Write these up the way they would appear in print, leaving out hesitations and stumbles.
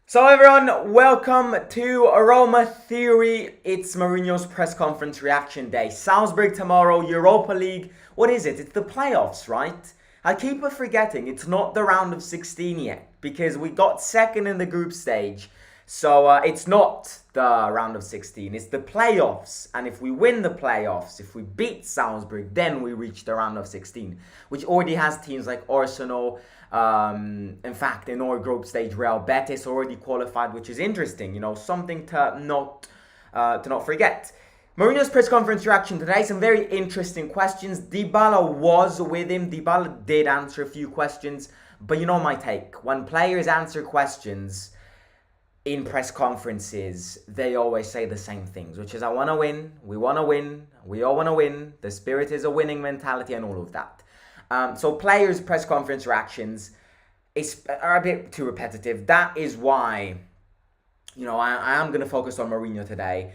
So everyone, welcome to Roma Theory. It's Mourinho's press conference reaction day. Salzburg tomorrow, Europa League. What is it? It's the playoffs, right? I keep forgetting it's not the round of 16 yet because we got second in the group stage. So it's not the round of 16, it's the playoffs. And if we win the playoffs, if we beat Salzburg, then we reach the round of 16, which already has teams like Arsenal. In fact, in our group stage, Real Betis already qualified, which is interesting. Something to not forget. Mourinho's press conference reaction today, some very interesting questions. Dybala was with him. Dybala did answer a few questions, but you know my take. When players answer questions in press conferences, they always say the same things, which is, I want to win, we want to win, we all want to win, the spirit is a winning mentality and all of that. So players' press conference reactions are a bit too repetitive. That is why, I am going to focus on Mourinho today.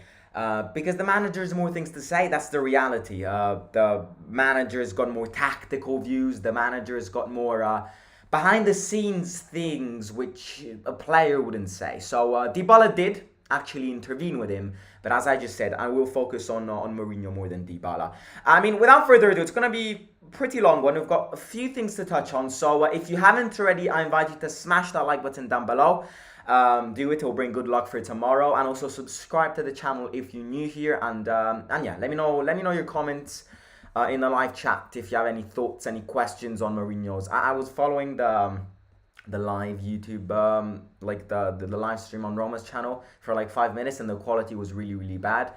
Because the manager has more things to say. That's the reality. The manager's got more tactical views. The manager's got more behind the scenes things which a player wouldn't say. So Dybala did actually intervene with him, but as I just said, I will focus on Mourinho more than Dybala. I mean, without further ado, it's going to be a pretty long one. We've got a few things to touch on. So if you haven't already, I invite you to smash that like button down below. Do it will bring good luck for tomorrow, and also subscribe to the channel if you're new here, and yeah, let me know your comments in the live chat if you have any thoughts, any questions on Mourinho's. I was following the live YouTube like the live stream on Roma's channel for like 5 minutes, and the quality was really bad.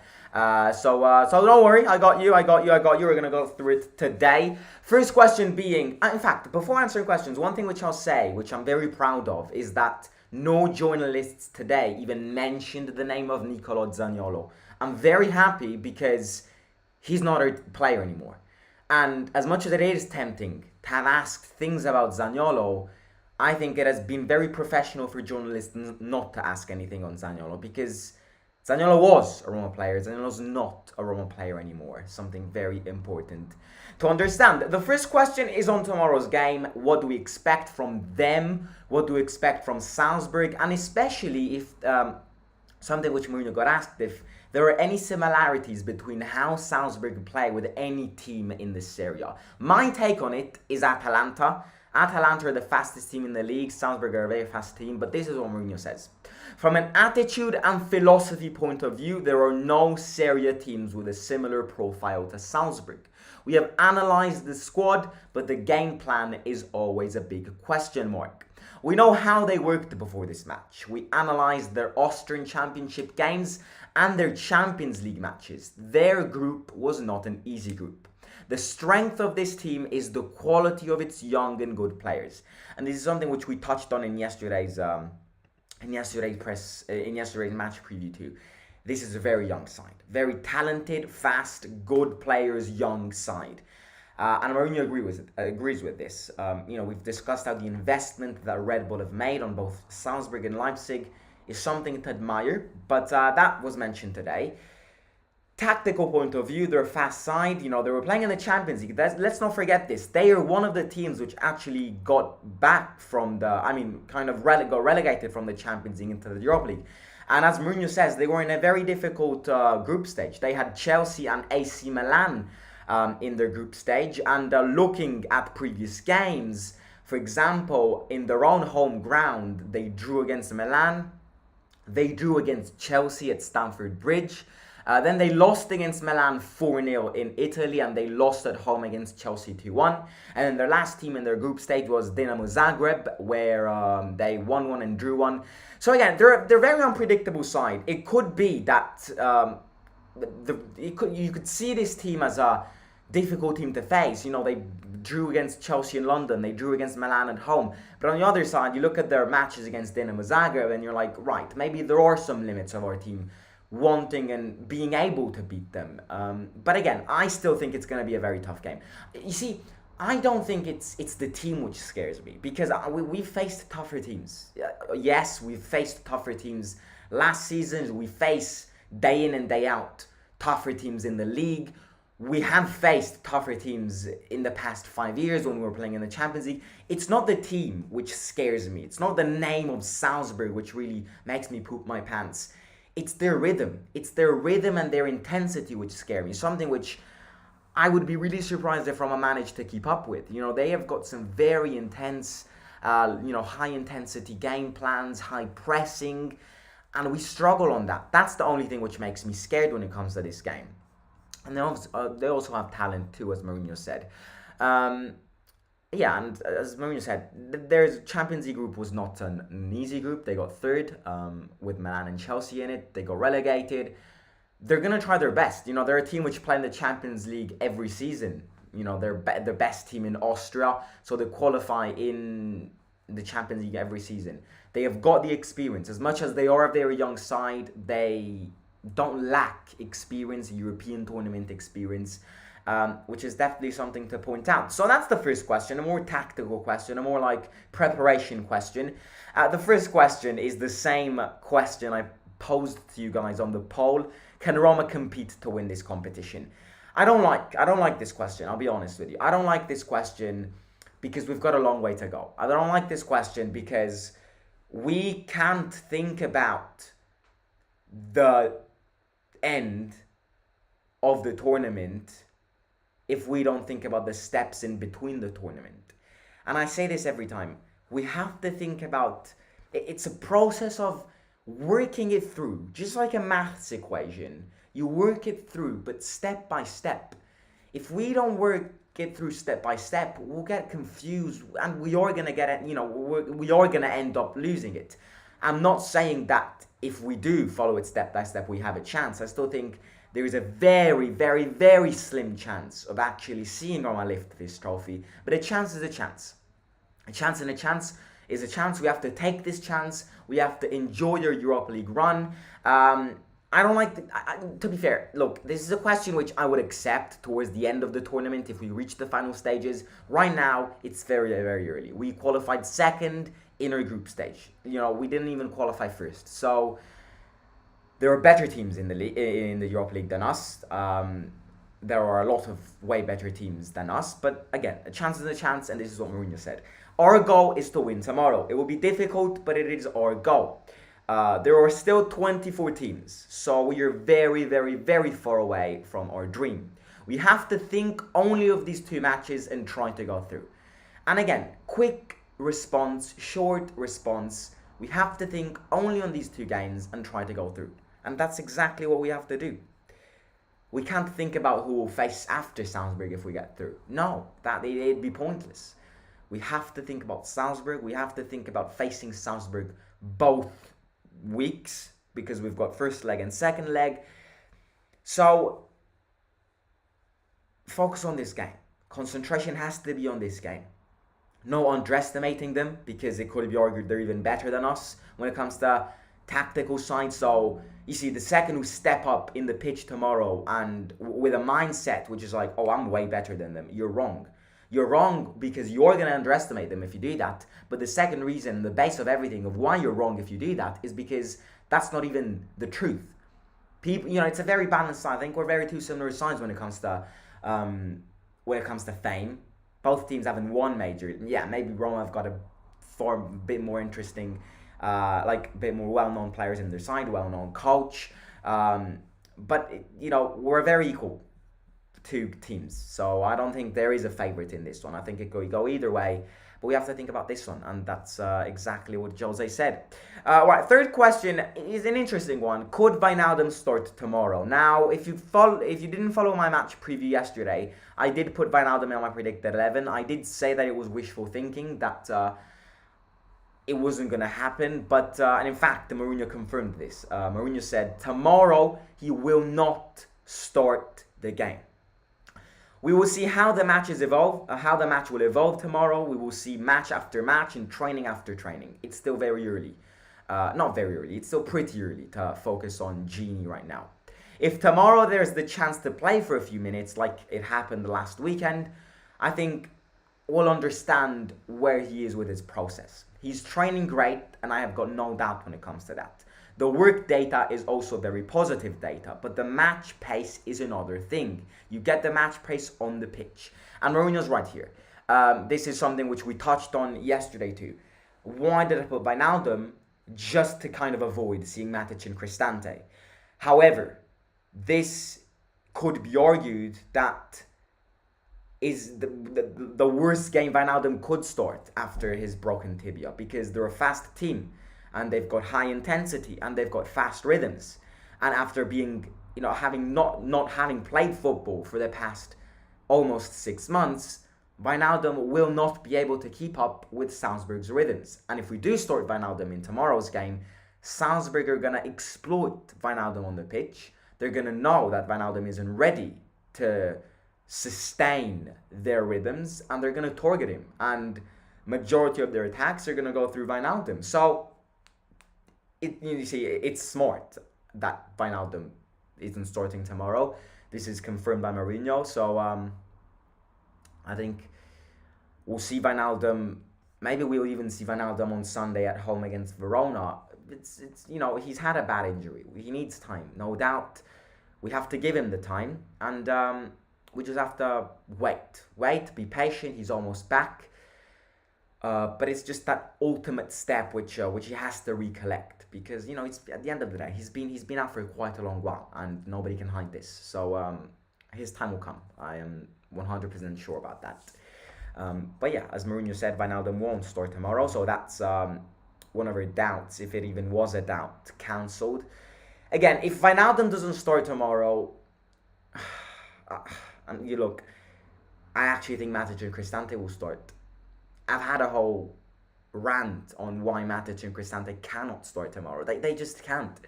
So don't worry, I got you. We're gonna go through it today. First question being, in fact, before answering questions, one thing which I'll say, which I'm very proud of, is that no journalists today even mentioned the name of Nicolo Zaniolo. I'm very happy because he's not a player anymore. And as much as it is tempting to have asked things about Zaniolo, I think it has been very professional for journalists not to ask anything on Zaniolo, because Zaniolo was a Roma player. Zaniolo's not a Roma player anymore. Something very important to understand. The first question is on tomorrow's game. What do we expect from them? What do we expect from Salzburg? And especially if something which Mourinho got asked, if there are any similarities between how Salzburg play with any team in this Serie A. My take on it is Atalanta. Atalanta are the fastest team in the league. Salzburg are a very fast team, but this is what Mourinho says. From an attitude and philosophy point of view, there are no Serie A teams with a similar profile to Salzburg. We have analysed the squad, but the game plan is always a big question mark. We know how they worked before this match. We analysed their Austrian Championship games and their Champions League matches. Their group was not an easy group. The strength of this team is the quality of its young and good players, and this is something which we touched on in yesterday's match preview too. This is a very young side, very talented, fast, good players, young side, and Mourinho agrees with this. We've discussed how the investment that Red Bull have made on both Salzburg and Leipzig is something to admire, but that was mentioned today. Tactical point of view, they're a fast side. They were playing in the Champions League. Let's not forget this. They are one of the teams which actually got back from got relegated from the Champions League into the Europa League. And as Mourinho says, they were in a very difficult group stage. They had Chelsea and AC Milan in their group stage. And looking at previous games, for example, in their own home ground, they drew against Milan. They drew against Chelsea at Stamford Bridge. Then they lost against Milan 4-0 in Italy, and they lost at home against Chelsea 2-1. And then their last team in their group stage was Dinamo Zagreb, where they won 1 and drew 1. So again, they're a very unpredictable side. It could be that you could see this team as a difficult team to face. They drew against Chelsea in London, they drew against Milan at home. But on the other side, you look at their matches against Dinamo Zagreb, and you're like, right, maybe there are some limits of our team wanting and being able to beat them. But again, I still think it's going to be a very tough game. You see, I don't think it's the team which scares me, because we've faced tougher teams. Yes, we've faced tougher teams last season. We face day in and day out tougher teams in the league. we have faced tougher teams in the past 5 years when we were playing in the Champions League. It's not the team which scares me. It's not the name of Salzburg which really makes me poop my pants. It's their rhythm. It's their rhythm and their intensity which scare me. Something which I would be really surprised if Roma managed to keep up with. You know, they have got some very intense, high intensity game plans, high pressing, and we struggle on that. That's the only thing which makes me scared when it comes to this game. And they also have talent too, as Mourinho said. Yeah, and as Mourinho said, their Champions League group was not an easy group. They got third with Milan and Chelsea in it. They got relegated. They're going to try their best. You know, they're a team which play in the Champions League every season. You know, they're the best team in Austria, so they qualify in the Champions League every season. They have got the experience. As much as they are a very young side, they don't lack experience, European tournament experience, which is definitely something to point out. So that's the first question, a more tactical question, a more like preparation question. The first question is the same question I posed to you guys on the poll. Can Roma compete to win this competition? I don't like this question, I'll be honest with you. I don't like this question because we've got a long way to go. I don't like this question because we can't think about the end of the tournament if we don't think about the steps in between the tournament. And I say this every time. We have to think about, it's a process of working it through, just like a maths equation. You work it through, but step by step. If we don't work it through step by step, we'll get confused, and we are gonna get it. We are gonna end up losing it. I'm not saying that if we do follow it step by step, we have a chance. I still think there is a very, very, very slim chance of actually seeing Roma lift this trophy. But a chance is a chance. A chance and a chance is a chance. We have to take this chance. We have to enjoy your Europa League run. I don't like, to be fair, look, this is a question which I would accept towards the end of the tournament if we reach the final stages. Right now, it's very, very early. We qualified second in our group stage. You know, we didn't even qualify first. So there are better teams in the Europa League than us. There are a lot of way better teams than us. But again, a chance is a chance, and this is what Mourinho said. Our goal is to win tomorrow. It will be difficult, but it is our goal. There are still 24 teams, so we are very, very, very far away from our dream. We have to think only of these two matches and try to go through. And again, quick response, short response. We have to think only on these two games and try to go through. And that's exactly what we have to do. We can't think about who we'll face after Salzburg if we get through. No, it'd be pointless. We have to think about Salzburg. We have to think about facing Salzburg both weeks because we've got first leg and second leg. So focus on this game. Concentration has to be on this game. No underestimating them, because it could be argued they're even better than us when it comes to tactical side. So you see, the second who step up in the pitch tomorrow and with a mindset which is like, oh, I'm way better than them, you're wrong. You're wrong because you're going to underestimate them if you do that. But the second reason, the base of everything of why you're wrong if you do that, is because that's not even the truth. People, it's a very balanced side. I think we're very two similar sides when it comes to fame. Both teams haven't won major. Yeah, maybe Roma have got a bit more interesting, a bit more well-known players in their side, well-known coach. But we're very equal. Two teams, so I don't think there is a favourite in this one. I think it could go either way, but we have to think about this one, and that's exactly what Jose said. Right, third question is an interesting one. Could Wijnaldum start tomorrow? Now, if you didn't follow my match preview yesterday, I did put Wijnaldum on my predicted 11. I did say that it was wishful thinking, that it wasn't going to happen, but and in fact, Mourinho confirmed this. Mourinho said tomorrow he will not start the game. We will see how the matches evolve, how the match will evolve tomorrow. We will see match after match and training after training. It's still very early. Not very early. It's still pretty early to focus on Gini right now. If tomorrow there's the chance to play for a few minutes, like it happened last weekend, I think we'll understand where he is with his process. He's training great, and I have got no doubt when it comes to that. The work data is also very positive data, but the match pace is another thing. You get the match pace on the pitch. And Mourinho's right here. This is something which we touched on yesterday too. Why did I put Wijnaldum? Just to kind of avoid seeing Matic and Cristante. However, this could be argued that is the worst game Wijnaldum could start after his broken tibia, because they're a fast team and they've got high intensity and they've got fast rhythms. And after being, having not having played football for the past almost 6 months, Wijnaldum will not be able to keep up with Salzburg's rhythms. And if we do start Wijnaldum in tomorrow's game, Salzburg are going to exploit Wijnaldum on the pitch. They're going to know that Wijnaldum isn't ready to sustain their rhythms, and they're going to target him. And majority of their attacks are going to go through Wijnaldum. So, it's smart that Wijnaldum isn't starting tomorrow. This is confirmed by Mourinho. So, I think we'll see Wijnaldum. Maybe we'll even see Wijnaldum on Sunday at home against Verona. It's he's had a bad injury. He needs time, no doubt. We have to give him the time, and we just have to wait, be patient. He's almost back, but it's just that ultimate step which he has to recollect, because it's at the end of the day he's been out for quite a long while, and nobody can hide this. So his time will come. I am 100% sure about that. But yeah, as Mourinho said, Wijnaldum won't start tomorrow, so that's one of our doubts, if it even was a doubt, cancelled. Again, if Wijnaldum doesn't start tomorrow, and you look, I actually think Matic and Cristante will start. I've had a whole rant on why Matic and Cristante cannot start tomorrow. They just can't.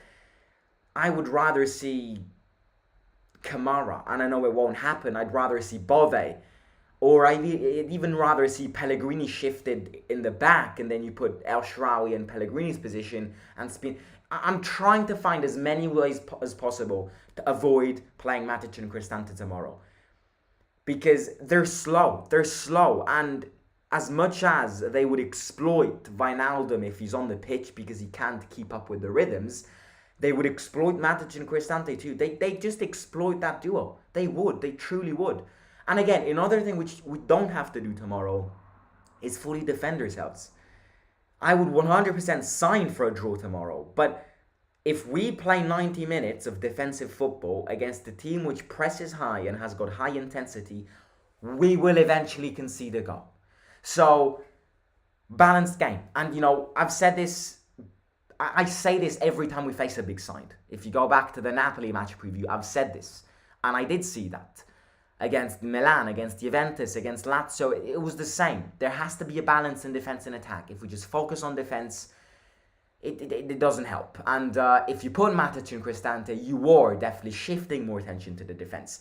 I would rather see Kamara, and I know it won't happen. I'd rather see Bove, or I'd even rather see Pellegrini shifted in the back, and then you put El Shaarawy in Pellegrini's position and spin. I'm trying to find as many ways as possible to avoid playing Matic and Cristante tomorrow, because they're slow, and as much as they would exploit Wijnaldum if he's on the pitch because he can't keep up with the rhythms, they would exploit Matic and Cristante too. They just exploit that duo. They truly would. And again, another thing which we don't have to do tomorrow is fully defend ourselves. I would 100% sign for a draw tomorrow, but if we play 90 minutes of defensive football against a team which presses high and has got high intensity, we will eventually concede a goal. So, balanced game. And I've said this, I say this every time we face a big side. If you go back to the Napoli match preview, I've said this, and I did see that. Against Milan, against Juventus, against Lazio, it was the same. There has to be a balance in defense and attack. If we just focus on defense, it doesn't help. And if you put Matic and Cristante, you are definitely shifting more attention to the defense.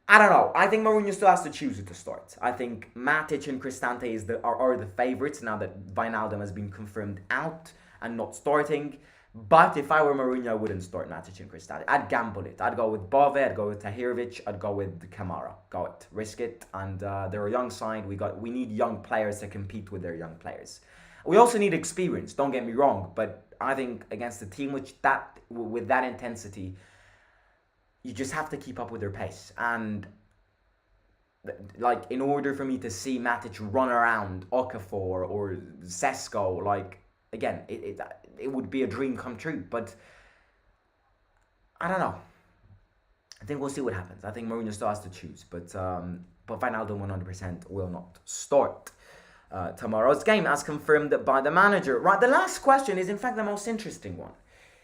I don't know. I think Mourinho still has to choose who to start. I think Matic and Cristante are the favourites now that Wijnaldum has been confirmed out and not starting. But if I were Mourinho, I wouldn't start Matic and Cristante. I'd gamble it. I'd go with Bove, I'd go with Tahirovic, I'd go with Kamara. Go it. Risk it. And they're a young side. We need young players to compete with their young players. We also need experience, don't get me wrong. But I think against a team with that intensity, you just have to keep up with their pace. And in order for me to see Matic run around Okafor or Sesko, again, it would be a dream come true, but I don't know. I think we'll see what happens. I think Mourinho still has to choose, but Wijnaldum 100% will not start tomorrow's game, as confirmed by the manager. Right, the last question is in fact the most interesting one.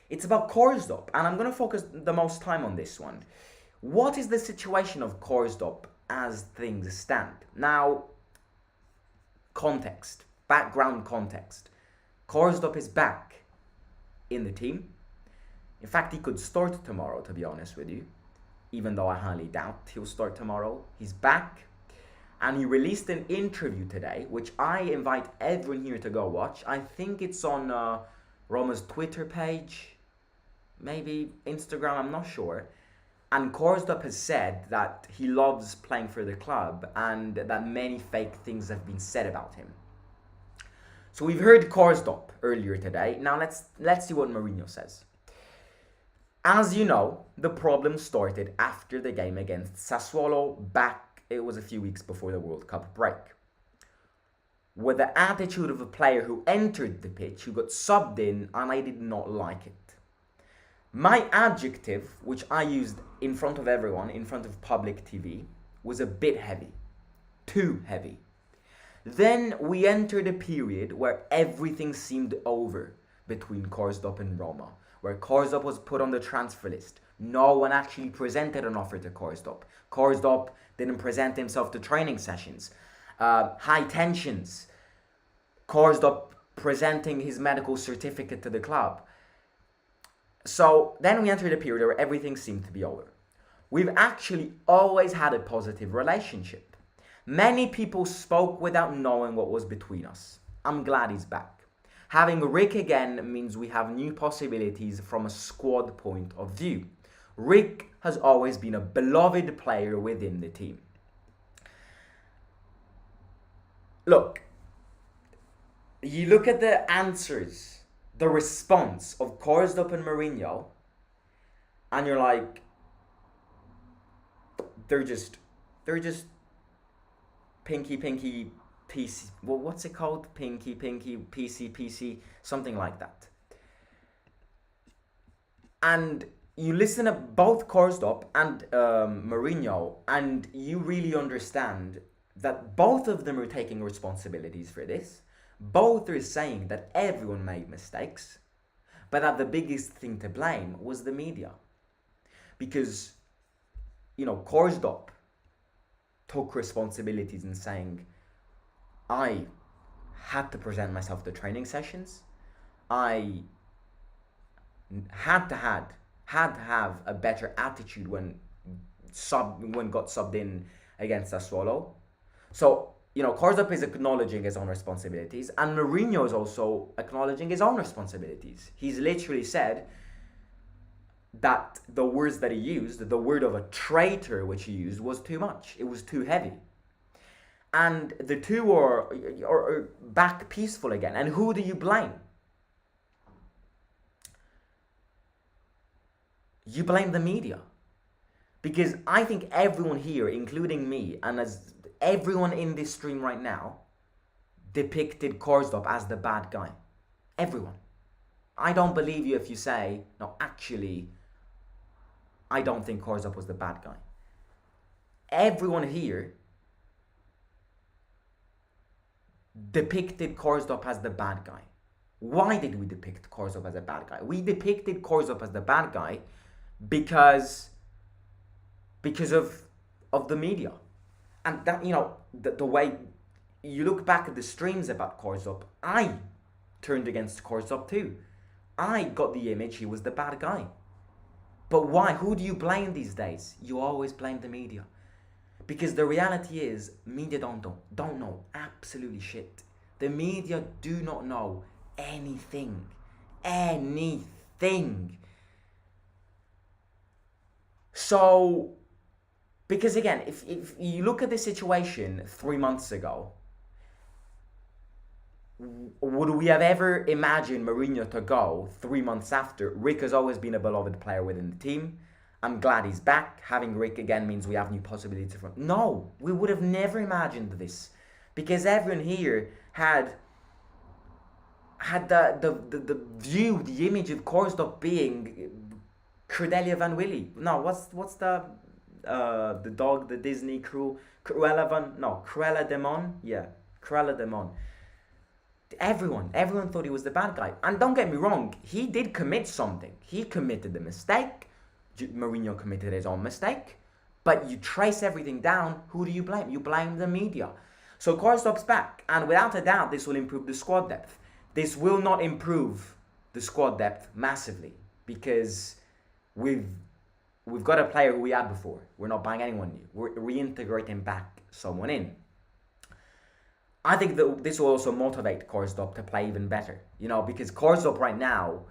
It's about Karsdorp, and I'm going to focus the most time on this one. What is the situation of Karsdorp as things stand? Now, background context. Karsdorp is back in the team. In fact, he could start tomorrow, to be honest with you, even though I highly doubt he'll start tomorrow. He's back, and he released an interview today, which I invite everyone here to go watch. I think it's on Roma's Twitter page, maybe Instagram, I'm not sure. And Karsdorp has said that he loves playing for the club and that many fake things have been said about him. So we've heard Karsdorp earlier today. Now let's see what Mourinho says. As you know, the problem started after the game against Sassuolo it was a few weeks before the World Cup break. With the attitude of a player who entered the pitch, who got subbed in, and I did not like it. My adjective, which I used in front of everyone, in front of public TV, was a bit heavy. Too heavy. Then we entered a period where everything seemed over between Karsdorp and Roma, where Karsdorp was put on the transfer list. No one actually presented an offer to Karsdorp. Karsdorp didn't present himself to training sessions. High tensions. Karsdorp presenting his medical certificate to the club. So then we entered a period where everything seemed to be over. We've actually always had a positive relationship. Many people spoke without knowing what was between us. I'm glad he's back. Having Rick again means we have new possibilities from a squad point of view. Rick has always been a beloved player within the team. Look, you look at the answers, the response of Karsdorp and Mourinho, and you're like, they're just pinky, PC, well, what's it called? Pinky, PC, something like that. And you listen to both Karsdorp and Mourinho, and you really understand that both of them are taking responsibilities for this. Both are saying that everyone made mistakes, but that the biggest thing to blame was the media. Because, Karsdorp took responsibilities in saying, I had to present myself to training sessions. I had to have a better attitude when got subbed in against Sassuolo. So, Karsdorp is acknowledging his own responsibilities, and Mourinho is also acknowledging his own responsibilities. He's literally said that the words that he used, the word of a traitor which he used, was too much. It was too heavy. And the two are back peaceful again. And who do you blame? You blame the media. Because I think everyone here, including me, and as everyone in this stream right now, depicted Karsdorp as the bad guy. Everyone. I don't believe you if you say, no, actually, I don't think Karsdorp was the bad guy. Everyone here depicted Karsdorp as the bad guy. Why did we depict Karsdorp as a bad guy? We depicted Karsdorp as the bad guy because of the media. And that, the way you look back at the streams about Karsdorp, I turned against Karsdorp too. I got the image he was the bad guy. But why? Who do you blame these days? You always blame the media. Because the reality is, media don't know absolutely shit. The media do not know anything. Anything. So, because again, if you look at the situation 3 months ago, would we have ever imagined Mourinho to go 3 months after? Rick has always been a beloved player within the team. I'm glad he's back. Having Rick again means we have new possibilities. No, we would have never imagined this. Because everyone here had the view, the image of Karsdorp being Cordelia Van Willy. No, what's the dog, the Disney Cruella de Mon? Yeah, Cruella de Mon. Everyone thought he was the bad guy. And don't get me wrong, he did commit something. He committed the mistake. Mourinho committed his own mistake. But you trace everything down, who do you blame? You blame the media. So Karsdorp's back, and without a doubt, this will improve the squad depth. This will not improve the squad depth massively, because we've got a player who we had before. We're not buying anyone new. We're reintegrating back someone in. I think that this will also motivate Karsdorp to play even better. Because Karsdorp right now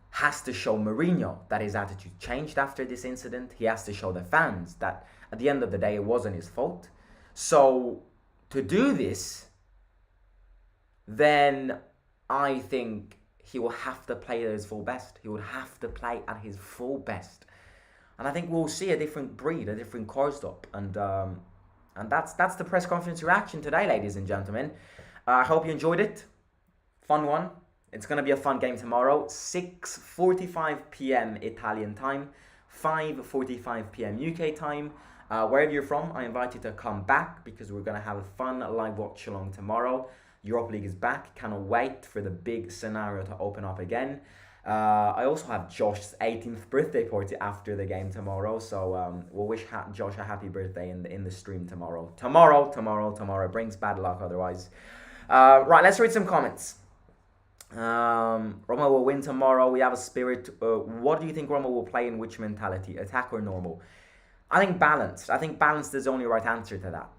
has to show Mourinho that his attitude changed after this incident. He has to show the fans that at the end of the day, it wasn't his fault. So to do this, then I think he will have to play at his full best. He would have to play at his full best. And I think we'll see a different breed, a different Karsdorp. And that's the press conference reaction today, ladies and gentlemen. I hope you enjoyed it. Fun one. It's going to be a fun game tomorrow. 6:45 p.m. Italian time, 5:45 p.m. UK time. Wherever you're from, I invite you to come back because we're going to have a fun live watch along tomorrow. Europa League is back. Cannot wait for the big scenario to open up again. I also have Josh's 18th birthday party after the game tomorrow, so we'll wish Josh a happy birthday in the stream tomorrow. Tomorrow. It brings bad luck otherwise. Right, let's read some comments. Roma will win tomorrow. We have a spirit. What do you think Roma will play in which mentality? Attack or normal? I think balanced. I think balanced is the only right answer to that.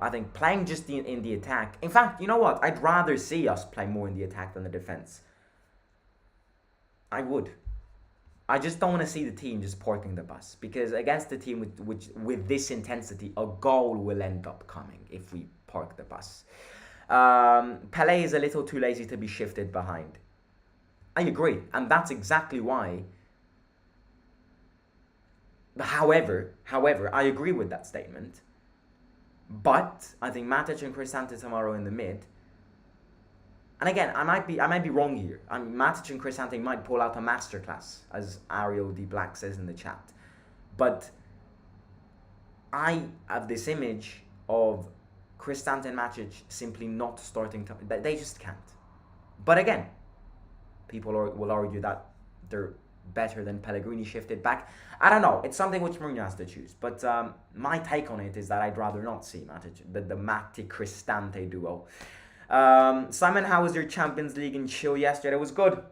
I think playing just in the attack. In fact, you know what? I'd rather see us play more in the attack than the defense. I would. I just don't want to see the team just parking the bus, because against the team with this intensity, a goal will end up coming if we park the bus. Pelé is a little too lazy to be shifted behind. I agree, and that's exactly why. However, I agree with that statement. But I think Matic and Cristante tomorrow in the mid. And again, I might be wrong here. I mean, Matic and Cristante might pull out a masterclass, as Ariel D Black says in the chat. But I have this image of Cristante and Matic simply not starting to. They just can't. But again, people will argue that they're better than Pellegrini shifted back. I don't know. It's something which Mourinho has to choose. But my take on it is that I'd rather not see Matic, the Matic-Cristante duo. Simon, how was your Champions League in chill yesterday? It was good.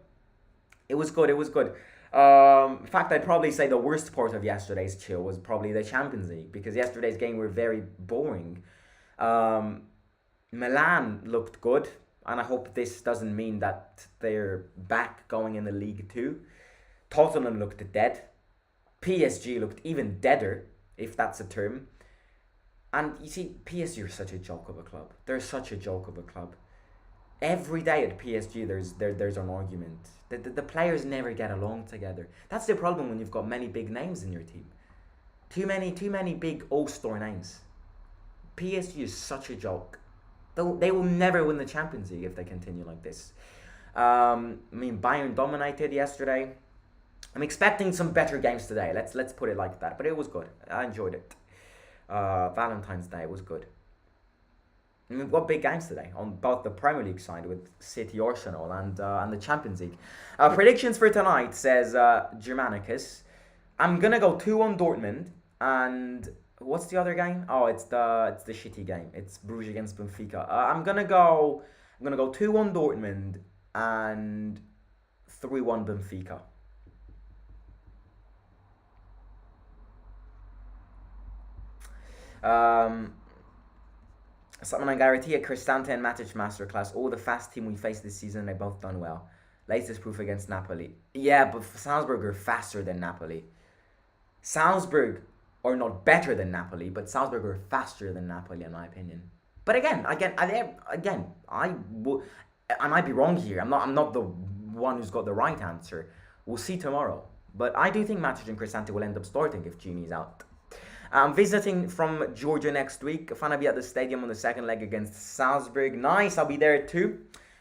It was good. In fact, I'd probably say the worst part of yesterday's chill was probably the Champions League, because yesterday's game were very boring. Milan looked good, and I hope this doesn't mean that they're back going in the League 2. Tottenham looked dead. PSG looked even deader, if that's a term. And you see, PSG are such a joke of a club. They're such a joke of a club. Every day at PSG, there's an argument. The players never get along together. That's the problem when you've got many big names in your team. Too many big all-star names. PSG is such a joke. They will never win the Champions League if they continue like this. Bayern dominated yesterday. I'm expecting some better games today. Let's put it like that. But it was good. I enjoyed it. Valentine's Day was good. And we've got big games today on both the Premier League side with City, Arsenal, and the Champions League. Predictions for tonight, says Germanicus. I'm gonna go 2-1 Dortmund, and what's the other game? Oh, it's the shitty game. It's Bruges against Benfica. I'm gonna go 2-1 Dortmund and 3-1 Benfica. Someone, I guarantee a Cristante and Matic masterclass. All the fast team we faced this season, they both done well. Latest proof against Napoli. Yeah, but Salzburg are faster than Napoli. Salzburg are not better than Napoli, but Salzburg are faster than Napoli in my opinion. But again, I might be wrong here. I'm not the one who's got the right answer. We'll see tomorrow. But I do think Matic and Cristante will end up starting if Gini's out. I'm visiting from Georgia next week. I'm gonna be at the stadium on the second leg against Salzburg. Nice, I'll be there too.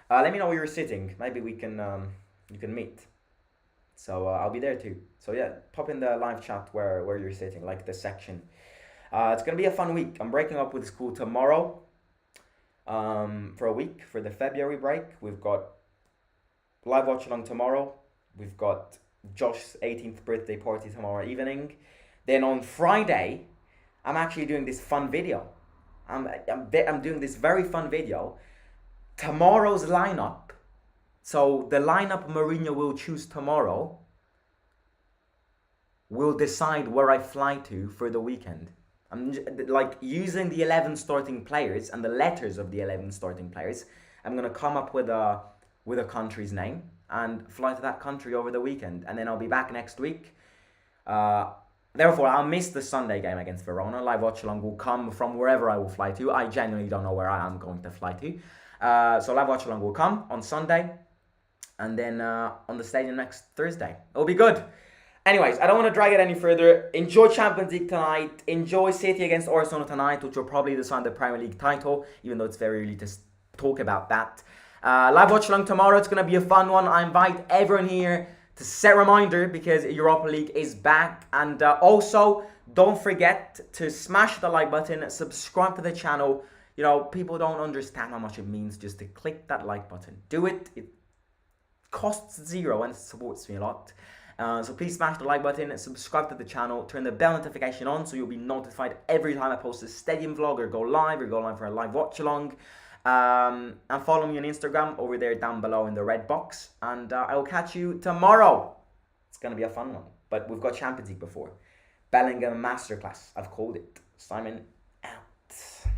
Let me know where you're sitting. Maybe we can you can meet. So I'll be there too. So yeah, pop in the live chat where you're sitting, like the section. It's gonna be a fun week. I'm breaking up with school tomorrow. For a week for the February break. We've got live watch along tomorrow. We've got Josh's 18th birthday party tomorrow evening. Then on Friday, I'm actually doing this fun video. I'm doing this very fun video. Tomorrow's lineup. So the lineup Mourinho will choose tomorrow will decide where I fly to for the weekend. I'm like using the 11 starting players and the letters of the 11 starting players. I'm gonna come up with a country's name and fly to that country over the weekend, and then I'll be back next week. Therefore, I'll miss the Sunday game against Verona. Live watch along will come from wherever I will fly to. I genuinely don't know where I am going to fly to. So live watch along will come on Sunday, and then on the stadium next Thursday. It'll be good. Anyways, I don't want to drag it any further. Enjoy Champions League tonight. Enjoy City against Arsenal tonight, which will probably decide the Premier League title, even though it's very early to talk about that. Live watch along tomorrow. It's going to be a fun one. I invite everyone here to set a reminder because Europa League is back. And also, don't forget to smash the like button, subscribe to the channel. You know, people don't understand how much it means just to click that like button. Do it. It costs zero and it supports me a lot. So please smash the like button, subscribe to the channel, turn the bell notification on so you'll be notified every time I post a stadium vlog or go live for a live watch along. And follow me on Instagram over there down below in the red box. And I will catch you tomorrow. It's going to be a fun one. But we've got Champions League before. Bellingham Masterclass, I've called it. Simon out.